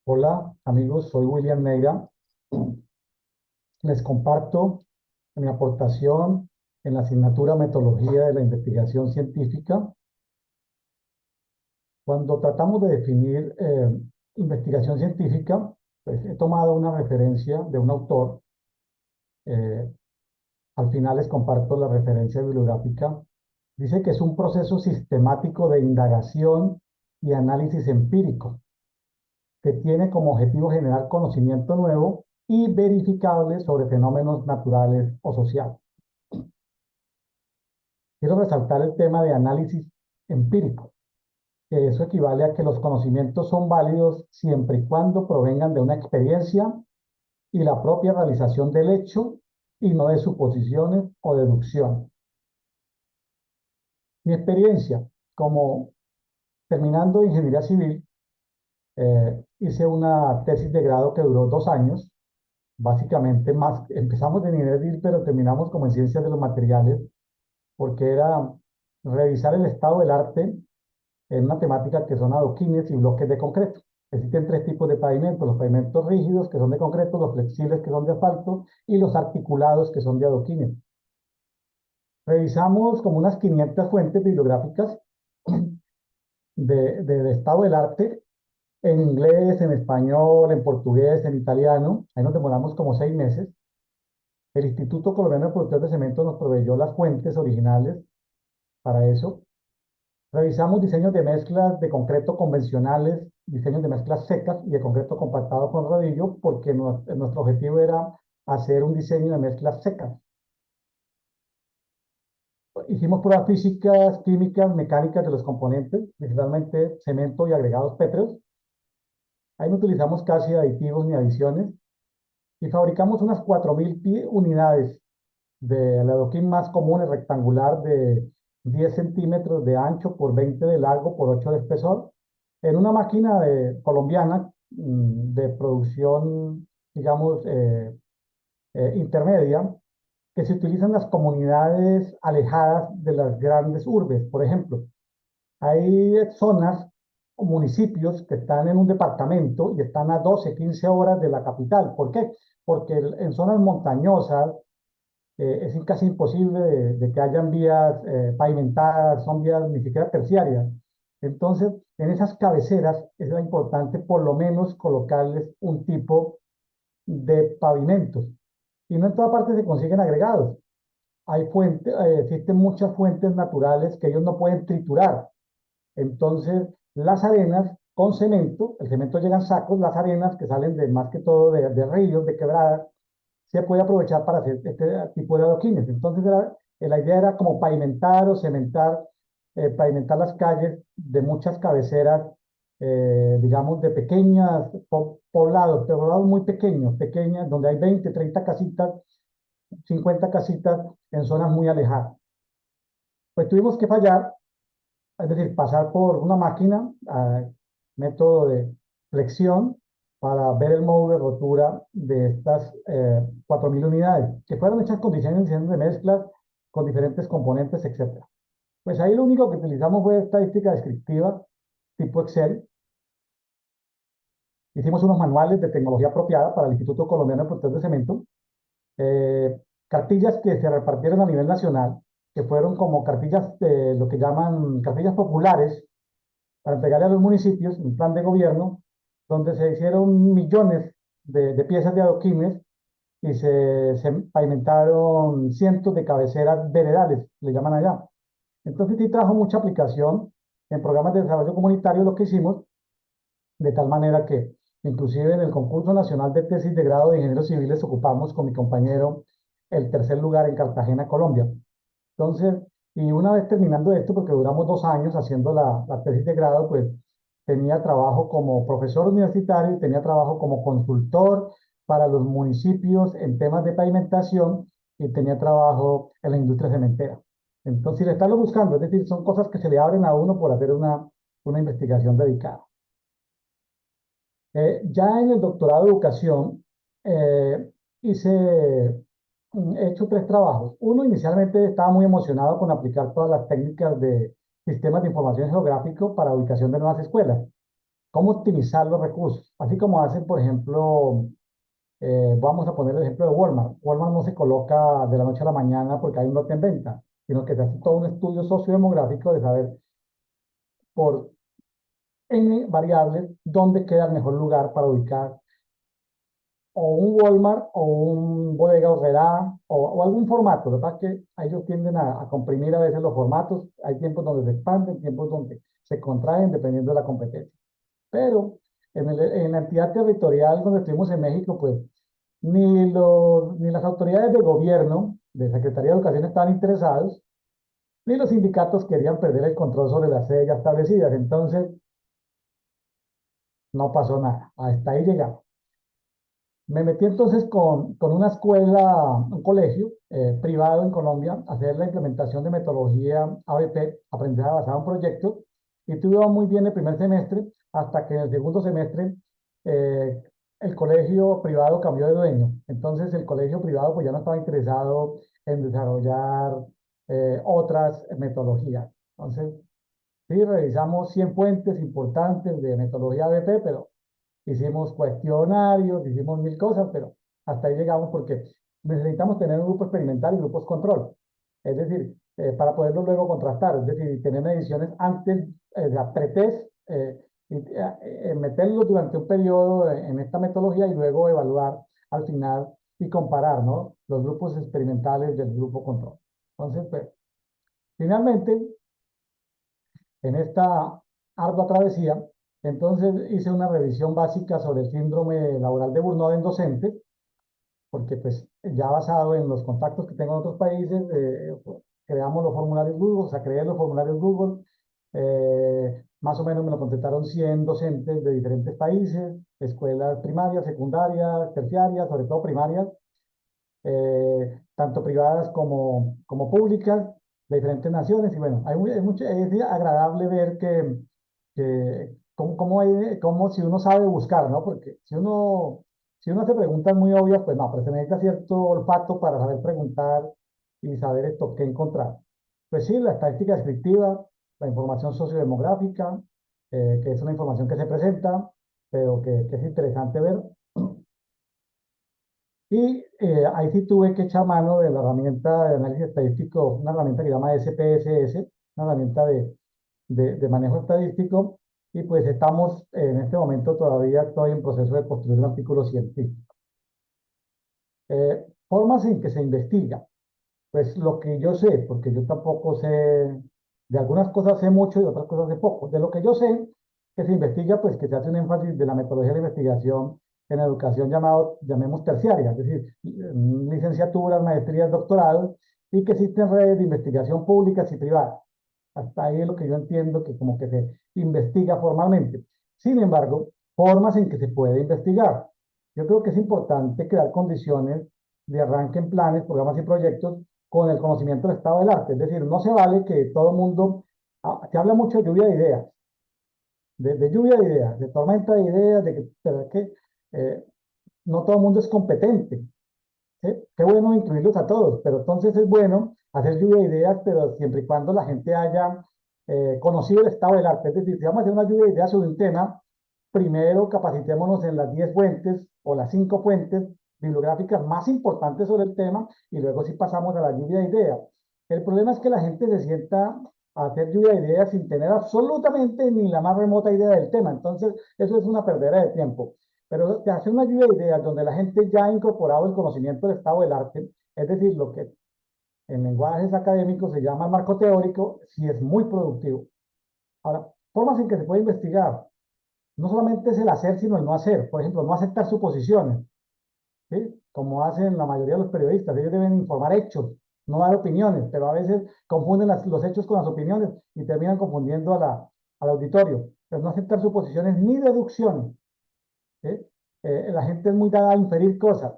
Hola amigos, soy William Neira. Les comparto mi aportación en la asignatura Metodología de la Investigación Científica. Cuando tratamos de definir investigación científica, pues he tomado una referencia de un autor. eh, Al final les comparto la referencia bibliográfica. Dice que es un proceso sistemático de indagación y análisis empírico que tiene como objetivo generar conocimiento nuevo y verificable sobre fenómenos naturales o sociales. Quiero resaltar el tema de análisis empírico, que eso equivale a que los conocimientos son válidos siempre y cuando provengan de una experiencia y la propia realización del hecho y no de suposiciones o deducciones. Mi experiencia como terminando ingeniería civil, hice una tesis de grado que duró 2 años. Básicamente más, empezamos de nivel civil, pero terminamos como en ciencias de los materiales, porque era revisar el estado del arte en una temática que son adoquines y bloques de concreto. Existen tres tipos de pavimentos: los pavimentos rígidos, que son de concreto; los flexibles, que son de asfalto; y los articulados, que son de adoquines. Revisamos como unas 500 fuentes bibliográficas del estado del arte, en inglés, en español, en portugués, en italiano. Ahí nos demoramos como 6 meses. El Instituto Colombiano de Productores de Cemento nos proveyó las fuentes originales para eso. Revisamos diseños de mezclas de concreto convencionales, diseños de mezclas secas y de concreto compactado con rodillo, porque nuestro objetivo era hacer un diseño de mezclas secas. Hicimos pruebas físicas, químicas, mecánicas de los componentes, principalmente cemento y agregados pétreos. Ahí no utilizamos casi aditivos ni adiciones, y fabricamos unas 4.000 unidades del adoquín más común, el rectangular, de 10 centímetros de ancho por 20 de largo por 8 de espesor, en una máquina colombiana, de producción, digamos, intermedia, que se utiliza en las comunidades alejadas de las grandes urbes. Por ejemplo, hay zonas o municipios que están en un departamento y están a 12, 15 horas de la capital. ¿Por qué? Porque en zonas montañosas, es casi imposible de que hayan vías pavimentadas, son vías ni siquiera terciarias. Entonces, en esas cabeceras es importante por lo menos colocarles un tipo de pavimentos. Y no en toda parte se consiguen agregados. Existen muchas fuentes naturales que ellos no pueden triturar. Entonces, las arenas con cemento, el cemento llega en sacos, las arenas que salen de más que todo de ríos, de quebradas, se puede aprovechar para hacer este tipo de adoquines. Entonces, la idea era como pavimentar o cementar, pavimentar las calles de muchas cabeceras, digamos, de pequeñas poblados muy pequeños, pequeñas, donde hay 20, 30 casitas, 50 casitas en zonas muy alejadas. Pues tuvimos que fallar, es decir, pasar por una máquina, método de flexión, para ver el módulo de rotura de estas 4.000 unidades, que fueron hechas con diseños de mezclas, con diferentes componentes, etcétera. Pues ahí lo único que utilizamos fue estadística descriptiva tipo Excel. Hicimos unos manuales de tecnología apropiada para el Instituto Colombiano de Productores de Cemento, cartillas que se repartieron a nivel nacional, que fueron como cartillas de lo que llaman cartillas populares, para entregarle a los municipios un plan de gobierno donde se hicieron millones de piezas de adoquines, y se pavimentaron cientos de cabeceras veredales, le llaman allá. Entonces sí trajo mucha aplicación en programas de desarrollo comunitario lo que hicimos, de tal manera que inclusive en el concurso nacional de tesis de grado de ingenieros civiles ocupamos con mi compañero el tercer lugar en Cartagena, Colombia. Entonces, y una vez terminando esto, porque duramos 2 años haciendo la tesis de grado, pues tenía trabajo como profesor universitario y tenía trabajo como consultor para los municipios en temas de pavimentación, y tenía trabajo en la industria cementera. Entonces, si le están buscando, es decir, son cosas que se le abren a uno por hacer una investigación dedicada. Ya en el doctorado de educación, eh, he hecho 3 trabajos. Uno, inicialmente estaba muy emocionado con aplicar todas las técnicas de sistemas de información geográfico para ubicación de nuevas escuelas. cómo optimizar los recursos, así como hacen, por ejemplo, vamos a poner el ejemplo de Walmart. Walmart no se coloca de la noche a la mañana porque hay un lote en venta, sino que se hace todo un estudio sociodemográfico de saber por N variables dónde queda el mejor lugar para ubicar o un Walmart o un Bodega Aurrerá o algún formato. Lo que pasa es que ellos tienden a comprimir a veces los formatos. Hay tiempos donde se expanden, tiempos donde se contraen, dependiendo de la competencia. Pero en la entidad territorial donde estuvimos en México, pues ni las autoridades de gobierno, de Secretaría de Educación estaban interesados, ni los sindicatos querían perder el control sobre las sedes ya establecidas. Entonces, no pasó nada. Hasta ahí llegamos. Me metí entonces con una escuela, un colegio privado en Colombia, a hacer la implementación de metodología ABP, aprendizaje basado en proyectos, y tuve muy bien el primer semestre, hasta que en el segundo semestre eh, el colegio privado cambió de dueño. Entonces el colegio privado pues ya no estaba interesado en desarrollar otras metodologías. Entonces, sí, revisamos 100 fuentes importantes de metodología ABP, pero hicimos cuestionarios, hicimos mil cosas, pero hasta ahí llegamos porque necesitamos tener un grupo experimental y grupos control. Es decir, para poderlo luego contrastar, es decir, tener mediciones antes de la pretest, meterlos durante un periodo en esta metodología y luego evaluar al final y comparar, ¿no? Los grupos experimentales del grupo control. Entonces, pues, finalmente, en esta ardua travesía, entonces hice una revisión básica sobre el síndrome laboral de Burnout en docentes, porque pues ya basado en los contactos que tengo en otros países, creamos los formularios Google, o sea, creé los formularios Google, más o menos me lo contestaron 100 docentes de diferentes países, escuelas primarias, secundarias, terciarias, sobre todo primarias, tanto privadas como públicas, de diferentes naciones. Y bueno, es agradable ver cómo si uno sabe buscar, ¿no? Porque si uno hace preguntas muy obvias, pues no, pero se necesita cierto olfato para saber preguntar y saber esto qué encontrar. Pues sí, la estadística descriptiva, la información sociodemográfica, que es una información que se presenta, pero que es interesante ver. Y ahí sí tuve que echar mano de la herramienta de análisis estadístico, una herramienta que se llama SPSS, una herramienta de manejo estadístico, y pues estamos en este momento todavía estoy en proceso de construir un artículo científico. Formas en que se investiga, pues lo que yo sé, porque yo tampoco sé, de algunas cosas sé mucho y de otras cosas sé poco. De lo que yo sé, que se investiga, pues que se hace un énfasis de la metodología de la investigación en educación llamemos terciaria, es decir, licenciaturas, maestrías, doctorados, y que existen redes de investigación públicas y privadas. Hasta ahí es lo que yo entiendo que como que se investiga formalmente. Sin embargo, formas en que se puede investigar. Yo creo que es importante crear condiciones de arranque en planes, programas y proyectos con el conocimiento del estado del arte. Es decir, no se vale que todo el mundo, se habla mucho de lluvia de ideas, de lluvia de ideas, de tormenta de ideas, pero es que eh, no todo el mundo es competente. ¿Sí? Qué bueno incluirlos a todos, pero entonces es bueno hacer lluvia de ideas, pero siempre y cuando la gente haya conocido el estado del arte. Es decir, si vamos a hacer una lluvia de ideas sobre un tema, primero capacitémonos en las 10 fuentes o las 5 fuentes bibliográficas más importantes sobre el tema y luego sí pasamos a la lluvia de ideas. El problema es que la gente se sienta a hacer lluvia de ideas sin tener absolutamente ni la más remota idea del tema. Entonces, eso es una perdera de tiempo. Pero te hace una lluvia de ideas donde la gente ya ha incorporado el conocimiento del estado del arte, es decir, lo que en lenguajes académicos se llama marco teórico, sí es muy productivo. Ahora, formas en que se puede investigar. No solamente es el hacer, sino el no hacer. Por ejemplo, no aceptar suposiciones, ¿sí? Como hacen la mayoría de los periodistas. Ellos deben informar hechos, no dar opiniones, pero a veces confunden los hechos con las opiniones y terminan confundiendo al auditorio. Pero no aceptar suposiciones ni deducciones. ¿Sí? La gente es muy dada a inferir cosas.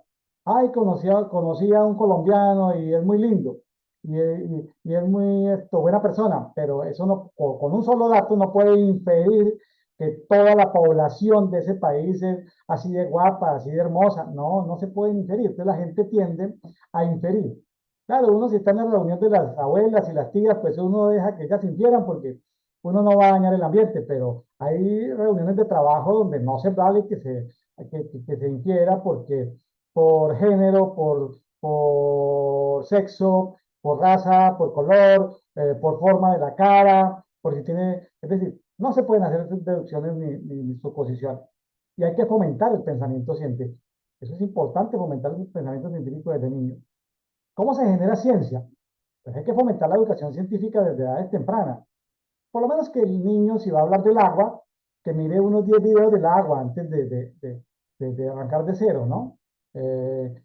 Ay, conocí a un colombiano y es muy lindo y es muy buena persona, pero eso no, con un solo dato no puede inferir que toda la población de ese país es así de guapa, así de hermosa. No, no se puede inferir. Entonces la gente tiende a inferir. Claro, uno si está en la reunión de las abuelas y las tías, pues uno deja que ellas infieran porque uno no va a dañar el ambiente, pero hay reuniones de trabajo donde no se vale que se infiera porque por género, por sexo, por raza, por color, por forma de la cara, por si tiene, es decir, no se pueden hacer deducciones ni suposiciones. Y hay que fomentar el pensamiento científico. Eso es importante, fomentar el pensamiento científico desde niños. ¿Cómo se genera ciencia? Pues hay que fomentar la educación científica desde edades tempranas. Por lo menos que el niño, si va a hablar del agua, que mire unos 10 videos del agua antes de arrancar de cero, ¿no? Que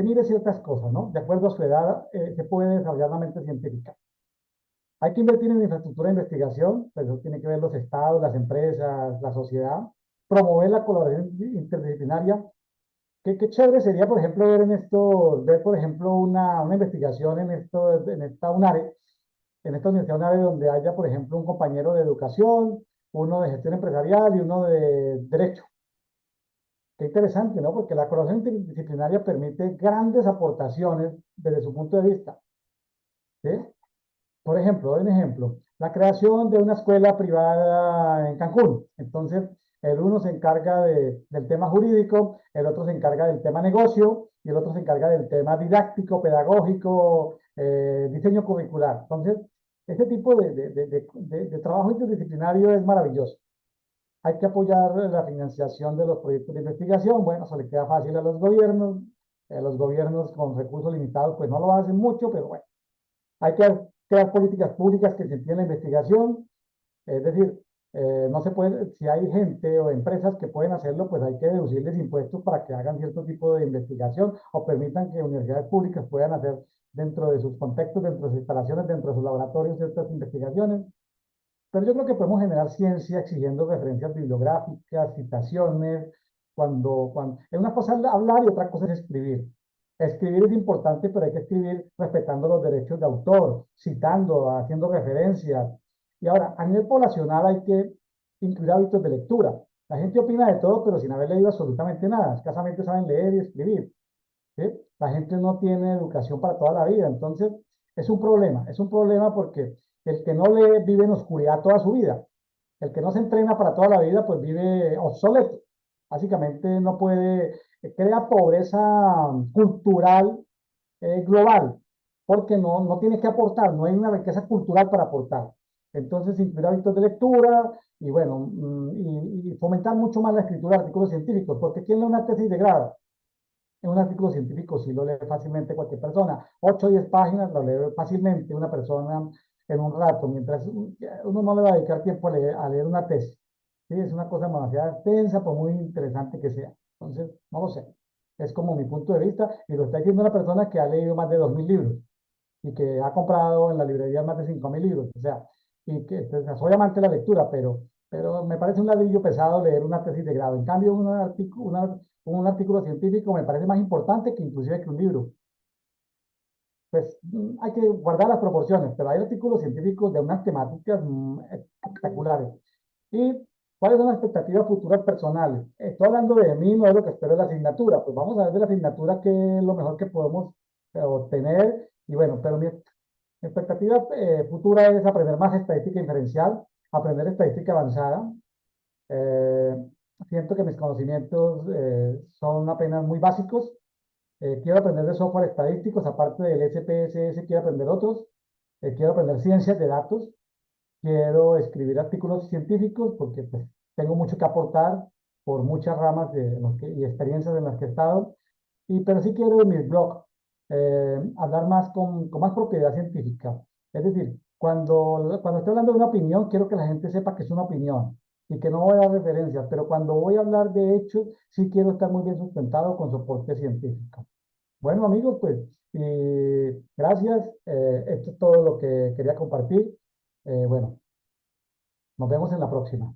mire ciertas cosas, ¿no? De acuerdo a su edad, se puede desarrollar la mente científica. Hay que invertir en infraestructura de investigación, pues eso tiene que ver los estados, las empresas, la sociedad, promover la colaboración interdisciplinaria. Qué chévere sería, por ejemplo, ver, por ejemplo, una investigación en esta UNARE, en esta universidad UNARE, donde haya, por ejemplo, un compañero de educación, uno de gestión empresarial y uno de derecho. Qué interesante, ¿no? Porque la colaboración interdisciplinaria permite grandes aportaciones desde su punto de vista. ¿Sí? Por ejemplo, doy un ejemplo, la creación de una escuela privada en Cancún. Entonces, el uno se encarga del tema jurídico, el otro se encarga del tema negocio y el otro se encarga del tema didáctico, pedagógico, diseño curricular. Entonces, este tipo de trabajo interdisciplinario es maravilloso. Hay que apoyar la financiación de los proyectos de investigación. Bueno, eso le queda fácil a los gobiernos. Los gobiernos con recursos limitados pues no lo hacen mucho, pero bueno. Hay que crear políticas públicas que incentiven la investigación, es decir, no se puede, si hay gente o empresas que pueden hacerlo, pues hay que deducirles impuestos para que hagan cierto tipo de investigación o permitan que universidades públicas puedan hacer dentro de sus contextos, dentro de sus instalaciones, dentro de sus laboratorios ciertas investigaciones. Pero yo creo que podemos generar ciencia exigiendo referencias bibliográficas, citaciones, es una cosa hablar y otra cosa es escribir. Escribir es importante, pero hay que escribir respetando los derechos de autor, citando, haciendo referencias. Y ahora, a nivel poblacional hay que incluir hábitos de lectura. La gente opina de todo, pero sin haber leído absolutamente nada. Escasamente saben leer y escribir. ¿Sí? La gente no tiene educación para toda la vida, entonces es un problema porque el que no lee vive en oscuridad toda su vida, el que no se entrena para toda la vida pues vive obsoleto, básicamente no puede, crea pobreza cultural global, porque no tiene que aportar, no hay una riqueza cultural para aportar. Entonces, incluir hábitos de lectura y bueno, y fomentar mucho más la escritura de artículos científicos, porque ¿quién lee una tesis de grado? En un artículo científico sí lo lee fácilmente cualquier persona. 8 o 10 páginas lo lee fácilmente una persona en un rato, mientras uno no le va a dedicar tiempo a leer una tesis. Sí, es una cosa demasiado extensa, por muy interesante que sea. Entonces, no lo sé. Es como mi punto de vista y lo está diciendo una persona que ha leído más de 2000 libros y que ha comprado en la librería más de 5000 libros. O sea, y que pues, soy amante de la lectura, pero me parece un ladrillo pesado leer una tesis de grado. En cambio, un artículo científico me parece más importante que inclusive que un libro. Pues hay que guardar las proporciones, pero hay artículos científicos de unas temáticas espectaculares. ¿Y cuáles son las expectativas futuras personales? Estoy hablando de mí, no de lo que espero de la asignatura. Pues vamos a ver de la asignatura qué es lo mejor que podemos obtener. Y bueno, pero mi expectativa futura es aprender más estadística inferencial, aprender estadística avanzada. Eh, Siento que mis conocimientos son apenas muy básicos. Quiero aprender de software estadísticos, aparte del SPSS, quiero aprender otros. Quiero aprender ciencias de datos. Quiero escribir artículos científicos porque pues, tengo mucho que aportar por muchas ramas y experiencias en las que he estado. Pero sí quiero en mis blogs hablar más con más propiedad científica. Es decir, cuando estoy hablando de una opinión, quiero que la gente sepa que es una opinión y que no voy a dar referencias, pero cuando voy a hablar de hechos, sí quiero estar muy bien sustentado con soporte científico. Bueno, amigos, pues gracias. Esto es todo lo que quería compartir. Bueno, nos vemos en la próxima.